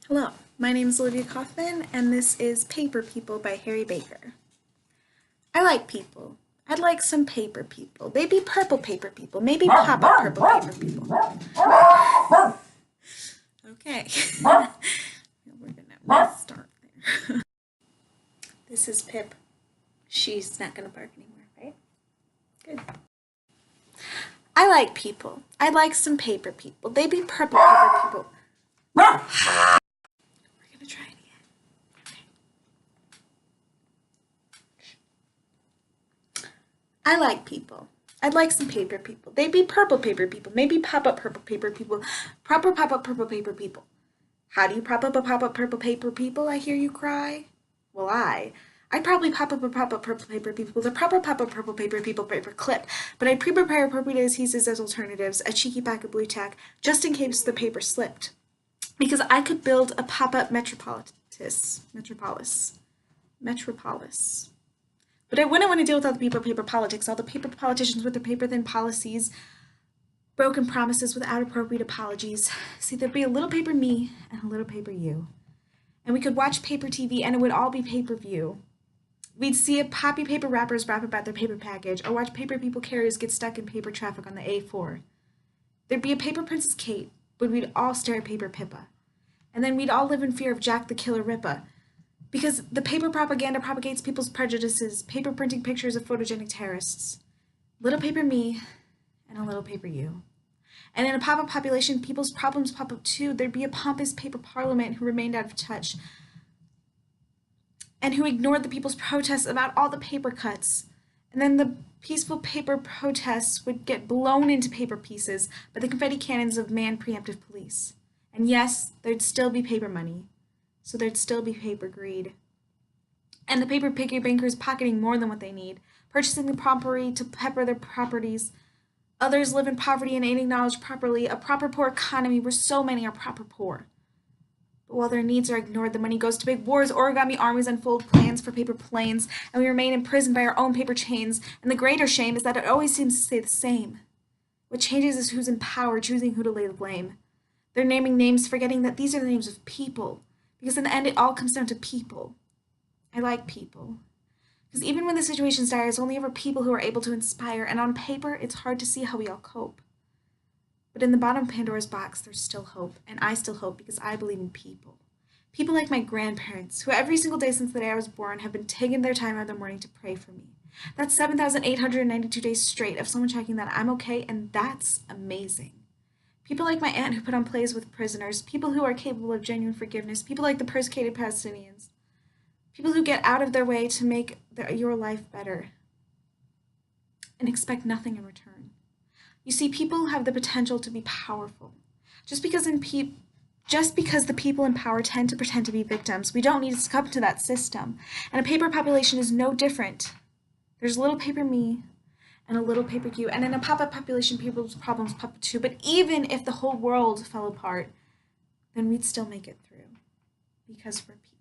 Hello, my name is Olivia Kaufmann, and this is Paper People by Harry Baker. I like people. I'd like some paper people. Maybe purple paper people. Maybe pop-up purple paper people. Okay. We're gonna start there. This is Pip. She's not gonna bark anymore, right? Good. I like people. I'd like some paper people. Maybe purple paper people. We're gonna try it again. Okay. I like people. I'd like some paper people. They'd be purple paper people. Maybe pop-up purple paper people. Proper pop-up purple paper people. How do you prop up a pop-up purple paper people, I hear you cry? Well, I'd probably pop up a pop-up purple paper people with a proper pop-up purple paper people paper clip, but I'd pre-prepare appropriate adhesives as alternatives, a cheeky pack of blue tack, just in case the paper slipped. Because I could build a pop-up metropolis. But I wouldn't want to deal with all the paper politics, all the paper politicians with their paper-thin policies, broken promises without appropriate apologies. See, there'd be a little paper me and a little paper you. And we could watch paper TV and it would all be pay-per-view. We'd see a poppy paper wrappers rap about their paper package or watch paper people carriers get stuck in paper traffic on the A4. There'd be a paper Princess Kate, but we'd all stare at paper Pippa. And then we'd all live in fear of Jack the Killer Ripper. Because the paper propaganda propagates people's prejudices, paper printing pictures of photogenic terrorists. Little paper me and a little paper you. And in a pop-up population, people's problems pop up too. There'd be a pompous paper parliament who remained out of touch and who ignored the people's protests about all the paper cuts. And then the peaceful paper protests would get blown into paper pieces by the confetti cannons of manned preemptive police. And yes, there'd still be paper money. So there'd still be paper greed. And the paper piggy bankers pocketing more than what they need, purchasing the property to pepper their properties. Others live in poverty and ain't acknowledged properly, a proper poor economy where so many are proper poor. But while their needs are ignored, the money goes to big wars, origami armies unfold plans for paper planes, and we remain imprisoned by our own paper chains. And the greater shame is that it always seems to stay the same. What changes is who's in power, choosing who to lay the blame. They're naming names, forgetting that these are the names of people. Because in the end, it all comes down to people. I like people. Because even when the situation's dire, it's only ever people who are able to inspire, and on paper, it's hard to see how we all cope. But in the bottom of Pandora's box, there's still hope, and I still hope because I believe in people. People like my grandparents, who every single day since the day I was born have been taking their time out of the morning to pray for me. That's 7,892 days straight of someone checking that I'm okay, and that's amazing. People like my aunt who put on plays with prisoners, people who are capable of genuine forgiveness, people like the persecuted Palestinians, people who get out of their way to make your life better and expect nothing in return. You see, people have the potential to be powerful. Just because the people in power tend to pretend to be victims, we don't need to succumb to that system. And a paper population is no different. There's a little paper me and a little paper you. And in a pop-up population, people's problems pop up too. But even if the whole world fell apart, then we'd still make it through because we're people.